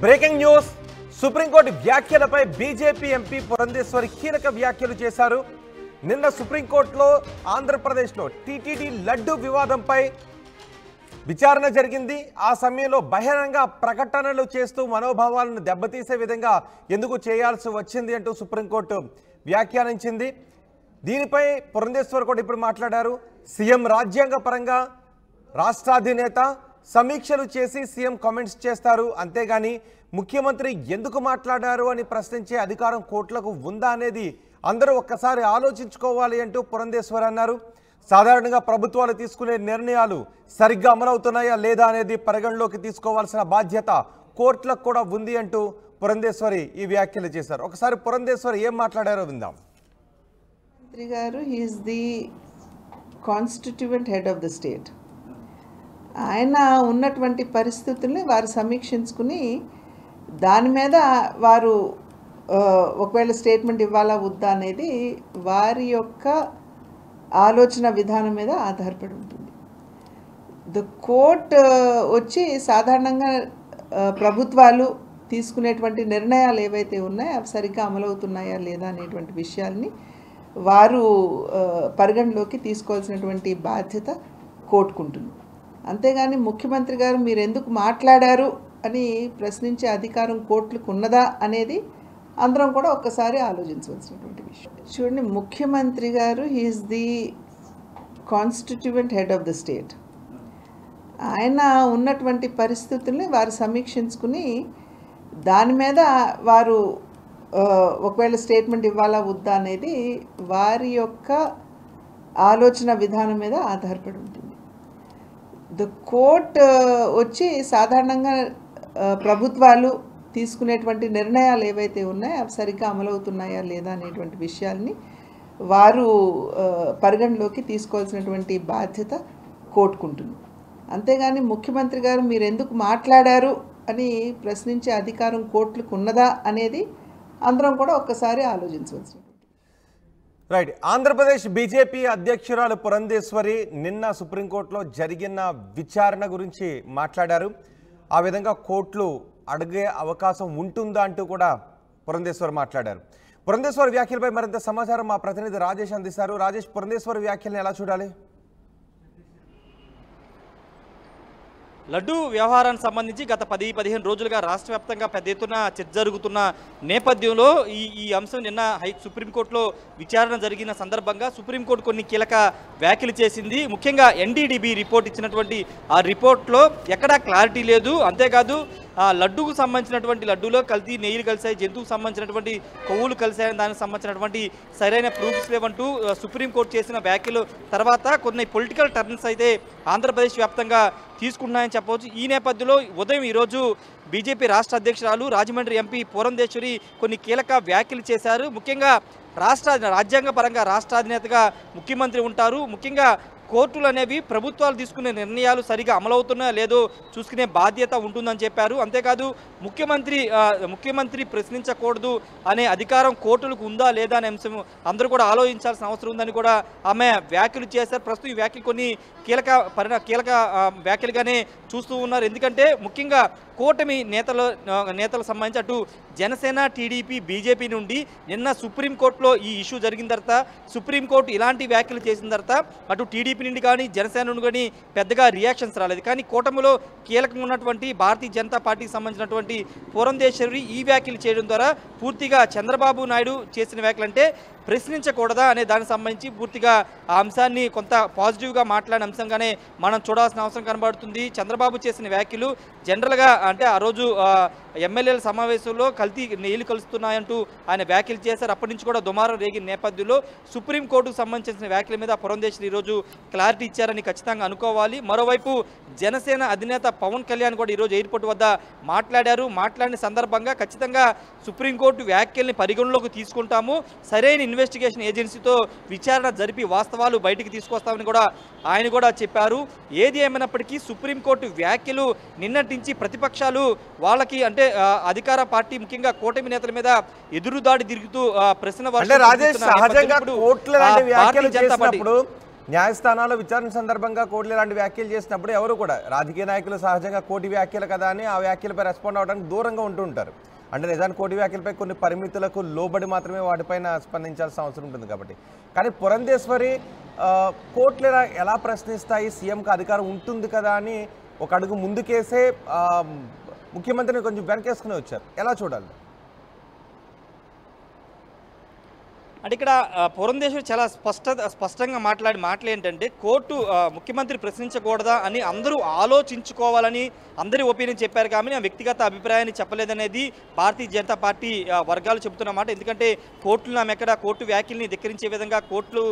Breaking news supreme court వ్యాఖ్యలపై BJP MP Purandeswari కీలక వ్యాఖ్యలు చేశారు. నిన్న సుప్రీంకోర్టులో ఆంధ్రప్రదేశ్లో టీటీడీ లడ్డు వివాదంపై విచారణ జరిగింది. ఆ సమయంలో బహిరంగ ప్రకటనలు చేస్తూ మనోభావాలను దెబ్బతీసే విధంగా ఎందుకు చేయాల్సి వచ్చింది అంటూ సుప్రీంకోర్టు వ్యాఖ్యానించింది. దీనిపై పురంధేశ్వరి కూడా ఇప్పుడు మాట్లాడారు. సీఎం రాజ్యాంగ పరంగా రాష్ట్రాధినేత సమీక్షలు చేసి సీఎం కామెంట్స్ చేస్తారు, అంతేగాని ముఖ్యమంత్రి ఎందుకు మాట్లాడారు అని ప్రశ్నించే అధికారం కోర్టులకు ఉందా అనేది అందరూ ఒక్కసారి ఆలోచించుకోవాలి అంటూ పురంధేశ్వరి అన్నారు. సాధారణంగా ప్రభుత్వాలు తీసుకునే నిర్ణయాలు సరిగ్గా అమలవుతున్నాయా లేదా అనేది పరిగణలోకి తీసుకోవాల్సిన బాధ్యత కోర్టులకు కూడా ఉంది అంటూ పురంధేశ్వరి ఈ వ్యాఖ్యలు చేశారు. ఒకసారి పురంధేశ్వరి ఏం మాట్లాడారో విందాం. మంత్రి గారు he is the constituent head of the state. ఆయన ఉన్నటువంటి పరిస్థితుల్ని వారు సమీక్షించుకుని దాని మీద వారు ఒకవేళ స్టేట్మెంట్ ఇవ్వాలా వద్దా అనేది వారి యొక్క ఆలోచన విధానం మీద ఆధారపడి ఉంటుంది. ద కోర్ట్ వచ్చి సాధారణంగా ప్రభుత్వాలు తీసుకునేటువంటి నిర్ణయాలు ఏవైతే ఉన్నాయో అవి సరిగ్గా అమలవుతున్నాయా లేదా అనేటువంటి విషయాల్ని వారు పరిగణలోకి తీసుకోవాల్సినటువంటి బాధ్యత కోర్టుకుంటుంది. అంతేగాని ముఖ్యమంత్రి గారు మీరు ఎందుకు మాట్లాడారు అని ప్రశ్నించే అధికారం కోర్టులకు ఉన్నదా అనేది అందరం కూడా ఒక్కసారి ఆలోచించవలసినటువంటి విషయం. చూడండి, ముఖ్యమంత్రి గారు he is the constituent head of the state. ఆయన ఉన్నటువంటి పరిస్థితుల్ని వారు సమీక్షించుకుని దాని మీద వారు ఒకవేళ స్టేట్మెంట్ ఇవ్వాలా వద్దా అనేది వారి యొక్క ఆలోచన విధానం మీద ఆధారపడి ఉంటుంది. ద కోర్ట్ వచ్చి సాధారణంగా ప్రభుత్వాలు తీసుకునేటువంటి నిర్ణయాలు ఏవైతే ఉన్నాయో అవి సరిగ్గా అమలవుతున్నాయా లేదా అనేటువంటి విషయాల్ని వారు పరిగణలోకి తీసుకోవాల్సినటువంటి బాధ్యత కోర్టుకుంటుంది. అంతేగాని ముఖ్యమంత్రి గారు మీరు ఎందుకు మాట్లాడారు అని ప్రశ్నించే అధికారం కోర్టులకు ఉన్నదా అనేది అందరం కూడా ఒక్కసారి ఆలోచించవలసి. రైట్. ఆంధ్రప్రదేశ్ బీజేపీ అధ్యక్షురాలు పురంధేశ్వరి నిన్న సుప్రీంకోర్టులో జరిగిన విచారణ గురించి మాట్లాడారు. ఆ విధంగా కోర్టులు అడిగే అవకాశం ఉంటుందా అంటూ కూడా పురంధేశ్వరి మాట్లాడారు. పురంధేశ్వరి వ్యాఖ్యలపై మరింత సమాచారం మా ప్రతినిధి రాజేష్ అందిస్తారు. రాజేష్, పురంధేశ్వరి వ్యాఖ్యలను ఎలా చూడాలి? లడ్డు వ్యవహారానికి సంబంధించి గత 10-15 రోజులుగా రాష్ట్ర వ్యాప్తంగా పెద్ద ఎత్తున చర్చ జరుగుతున్న నేపథ్యంలో ఈ అంశం నిన్న సుప్రీంకోర్టులో విచారణ జరిగిన సందర్భంగా సుప్రీంకోర్టు కొన్ని కీలక వ్యాఖ్యలు చేసింది. ముఖ్యంగా ఎన్డీడీబీ రిపోర్ట్ ఇచ్చినటువంటి ఆ రిపోర్ట్లో ఎక్కడా క్లారిటీ లేదు. అంతేకాదు లడ్డూకు సంబంధించినటువంటి లడ్డూలో కల్తీ నెయ్యిలు కలిసాయి, జంతువుకు సంబంధించినటువంటి కొవ్వులు కలిసాయని దానికి సంబంధించినటువంటి సరైన ప్రూఫ్స్ లేవంటూ సుప్రీంకోర్టు చేసిన వ్యాఖ్యలు తర్వాత కొన్ని పొలిటికల్ టర్న్స్ అయితే ఆంధ్రప్రదేశ్ వ్యాప్తంగా తీసుకున్నాయని చెప్పవచ్చు. ఈ నేపథ్యంలో ఉదయం ఈరోజు బీజేపీ రాష్ట్ర అధ్యక్షురాలు రాజమండ్రి ఎంపీ పురంధేశ్వరి కొన్ని కీలక వ్యాఖ్యలు చేశారు. ముఖ్యంగా రాజ్యాంగ పరంగా రాష్ట్రాధినేతగా ముఖ్యమంత్రి ఉంటారు. ముఖ్యంగా కోర్టులు అనేవి ప్రభుత్వాలు తీసుకునే నిర్ణయాలు సరిగా అమలవుతున్నాయో లేదో చూసుకునే బాధ్యత ఉంటుందని చెప్పారు. అంతేకాదు ముఖ్యమంత్రి ప్రశ్నించకూడదు అనే అధికారం కోర్టులకు ఉందా లేదా అనే అంశం అందరూ కూడా ఆలోచించాల్సిన అవసరం ఉందని కూడా ఆమె వ్యాఖ్యలు చేశారు. ప్రస్తుతం ఈ వ్యాఖ్యలు కొన్ని కీలక వ్యాఖ్యలుగానే చూస్తూ ఉన్నారు. ఎందుకంటే ముఖ్యంగా కూటమి నేతలకు సంబంధించి అటు జనసేన, టీడీపీ, బీజేపీ నుండి నిన్న సుప్రీంకోర్టులో ఈ ఇష్యూ జరిగిన తర్వాత సుప్రీంకోర్టు ఇలాంటి వ్యాఖ్యలు చేసిన తర్వాత అటు టీడీపీ నుండి కానీ జనసేన నుండి కానీ పెద్దగా రియాక్షన్స్ రాలేదు. కానీ కూటమిలో కీలకంగా ఉన్నటువంటి భారతీయ జనతా పార్టీకి సంబంధించినటువంటి పురంధేశ్వరి ఈ వ్యాఖ్యలు చేయడం ద్వారా పూర్తిగా చంద్రబాబు నాయుడు చేసిన వ్యాఖ్యలు అంటే ప్రశ్నించకూడదా అనే దానికి సంబంధించి పూర్తిగా ఆ అంశాన్ని కొంత పాజిటివ్గా మాట్లాడిన అంశంగానే మనం చూడాల్సిన అవసరం కనబడుతుంది. చంద్రబాబు చేసిన వ్యాఖ్యలు జనరల్గా అంటే ఆ రోజు ఎమ్మెల్యేల సమావేశంలో కల్తీ నీళ్లు కలుస్తున్నాయంటూ ఆయన వ్యాఖ్యలు చేశారు. అప్పటి నుంచి కూడా దుమారం రేగిన నేపథ్యంలో సుప్రీంకోర్టుకు సంబంధించిన వ్యాఖ్యల మీద పురంధేశ్వరి ఈరోజు క్లారిటీ ఇచ్చారని ఖచ్చితంగా అనుకోవాలి. మరోవైపు జనసేన అధినేత పవన్ కళ్యాణ్ కూడా ఈరోజు ఎయిర్పోర్ట్ వద్ద మాట్లాడారు. మాట్లాడిన సందర్భంగా ఖచ్చితంగా సుప్రీంకోర్టు వ్యాఖ్యల్ని పరిగణలోకి తీసుకుంటాము, సరైన ఇన్వెస్టిగేషన్ ఏజెన్సీతో విచారణ జరిపి వాస్తవాలు బయటికి తీసుకొస్తామని కూడా ఆయన కూడా చెప్పారు. ఏది ఏమైనప్పటికీ సుప్రీంకోర్టు వ్యాఖ్యలు నిన్నటి నుంచి ప్రతిపక్షాలు వాళ్ళకి అంటే అధికార పార్టీ ముఖ్యంగా కూటమి నేతల మీద ఎదురుదాడి తిరుగుతూ ప్రశ్న న్యాయస్థానాల్లో విచారణ సందర్భంగా కోర్టులు ఇలాంటి వ్యాఖ్యలు చేసినప్పుడు ఎవరు కూడా రాజకీయ నాయకులు సహజంగా కోర్టు వ్యాఖ్యలు కదా అని ఆ వ్యాఖ్యలపై రెస్పాండ్ అవ్వడానికి దూరంగా ఉంటుంటారు. అంటే నిజానికి కోర్టు వ్యాఖ్యలపై కొన్ని పరిమితులకు లోబడి మాత్రమే వాటిపైన స్పందించాల్సిన అవసరం ఉంటుంది కాబట్టి. కానీ పురంధేశ్వరి కోర్టులు ఎలా ప్రశ్నిస్తాయి, సీఎంకి అధికారం ఉంటుంది కదా అని ఒక అడుగు ముందుకేసే ముఖ్యమంత్రిని కొంచెం వెనకేసుకుని వచ్చారు. ఎలా చూడాలి? అంటే ఇక్కడ పురంధేశ్వరి చాలా స్పష్టంగా మాటలు ఏంటంటే కోర్టు ముఖ్యమంత్రి ప్రశ్నించకూడదా అని అందరూ ఆలోచించుకోవాలని అందరి ఒపీనియన్ చెప్పారు. కానీ ఆ వ్యక్తిగత అభిప్రాయాన్ని చెప్పలేదనేది భారతీయ జనతా పార్టీ వర్గాలు చెబుతున్నమాట. ఎందుకంటే కోర్టులను ఆమె ఎక్కడ కోర్టు వ్యాఖ్యల్ని ధిక్కరించే విధంగా కోర్టులు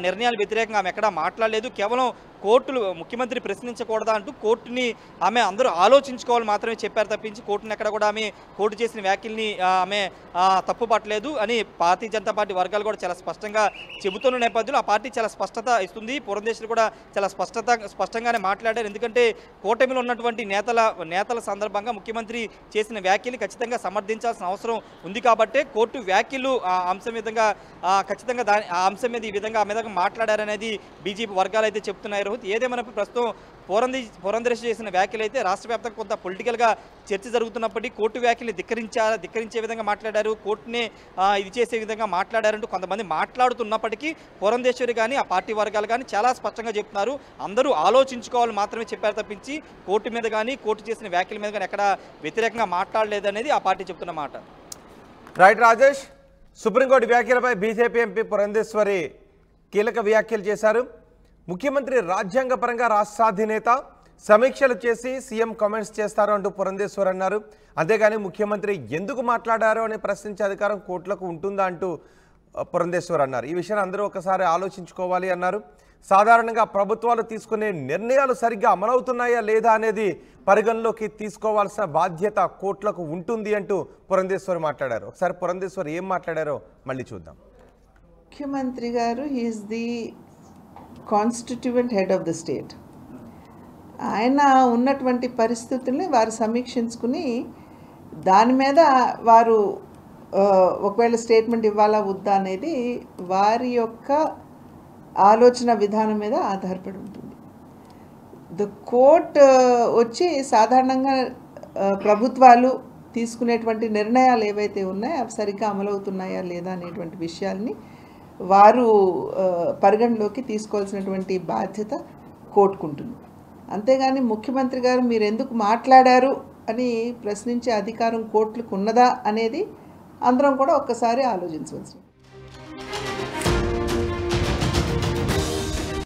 నిర్ణయాలు వ్యతిరేకంగా ఆమె ఎక్కడా మాట్లాడలేదు. కేవలం కోర్టులు ముఖ్యమంత్రి ప్రశ్నించకూడదా అంటూ కోర్టుని ఆమె అందరూ ఆలోచించుకోవాలి మాత్రమే చెప్పారు తప్పించి కోర్టుని ఎక్కడ కూడా ఆమె కోర్టు చేసిన వ్యాఖ్యల్ని ఆమె తప్పు పట్టలేదు అని భారతీయ జనతా పార్టీ వర్గాలు కూడా చాలా స్పష్టంగా చెబుతున్న నేపథ్యంలో ఆ పార్టీ చాలా స్పష్టత ఇస్తుంది. పురంధేశ్వరి కూడా చాలా స్పష్టంగానే మాట్లాడారు. ఎందుకంటే కూటమిలో ఉన్నటువంటి నేతల సందర్భంగా ముఖ్యమంత్రి చేసిన వ్యాఖ్యలు ఖచ్చితంగా సమర్థించాల్సిన అవసరం ఉంది కాబట్టే కోర్టు వ్యాఖ్యలు ఆ అంశం విధంగా ఖచ్చితంగా ఆ అంశం మీద ఈ విధంగా మాట్లాడారనేది బీజేపీ వర్గాలు అయితే చెప్తున్నాయి. ఏదేమైనా ప్రస్తుతం పురంధేశ్వరి చేసిన వ్యాఖ్యలు అయితే రాష్ట్ర వ్యాప్తంగా కొంత పొలిటికల్గా చర్చ జరుగుతున్నప్పటికీ కోర్టు వ్యాఖ్యలు ధిక్కరించే విధంగా మాట్లాడారు, కోర్టునే ఇది చేసే విధంగా మాట్లాడారంటూ కొంతమంది మాట్లాడుతున్నప్పటికీ పురంధేశ్వరి కానీ ఆ పార్టీ వర్గాలు కానీ చాలా స్పష్టంగా చెప్తున్నారు. అందరూ ఆలోచించుకోవాలి మాత్రమే చెప్పారు తప్పించి కోర్టు మీద కానీ కోర్టు చేసిన వ్యాఖ్యల మీద కానీ ఎక్కడ వ్యతిరేకంగా మాట్లాడలేదనేది ఆ పార్టీ చెప్తున్న మాట. రైట్ రాజేష్, సుప్రీంకోర్టు వ్యాఖ్యలపై బీజేపీ ఎంపీ పురంధేశ్వరి కీలక వ్యాఖ్యలు చేశారు. ముఖ్యమంత్రి రాజ్యాంగపరంగా రాష్ట్రాధినేత, సమీక్షలు చేసి సీఎం కామెంట్స్ చేస్తారు అంటూ పురంధేశ్వరి అన్నారు. అంతేగాని ముఖ్యమంత్రి ఎందుకు మాట్లాడారో అని ప్రశ్నించే అధికారం కోర్టులకు ఉంటుందా అంటూ పురంధేశ్వరి అన్నారు. ఈ విషయాన్ని అందరూ ఒకసారి ఆలోచించుకోవాలి అన్నారు. సాధారణంగా ప్రభుత్వాలు తీసుకునే నిర్ణయాలు సరిగ్గా అమలవుతున్నాయా లేదా అనేది పరిగణలోకి తీసుకోవాల్సిన బాధ్యత కోర్టులకు ఉంటుంది అంటూ పురంధేశ్వరి మాట్లాడారు. ఒకసారి పురంధేశ్వరి ఏం మాట్లాడారో మళ్ళీ చూద్దాం. ముఖ్యమంత్రి గారు is the constituent head of the state. ఆయన ఉన్నటువంటి పరిస్థితుల్ని వారు సమీక్షించుకుని దాని మీద వారు ఒకవేళ స్టేట్మెంట్ ఇవ్వాలా వద్దా అనేది వారి యొక్క ఆలోచన విధానం మీద ఆధారపడి ఉంటుంది. ద కోర్ట్ వచ్చి సాధారణంగా ప్రభుత్వాలు తీసుకునేటువంటి నిర్ణయాలు ఏవైతే ఉన్నాయో అవి సరిగ్గా అమలవుతున్నాయా లేదా అనేటువంటి విషయాల్ని వారు పరిగణలోకి తీసుకోవాల్సినటువంటి బాధ్యత కోర్టుకుంటుంది. అంతేగాని ముఖ్యమంత్రి గారు మీరు ఎందుకు మాట్లాడారు అని ప్రశ్నించే అధికారం కోర్టులకు ఉన్నదా అనేది అందరం కూడా ఒక్కసారి ఆలోచించవలసింది.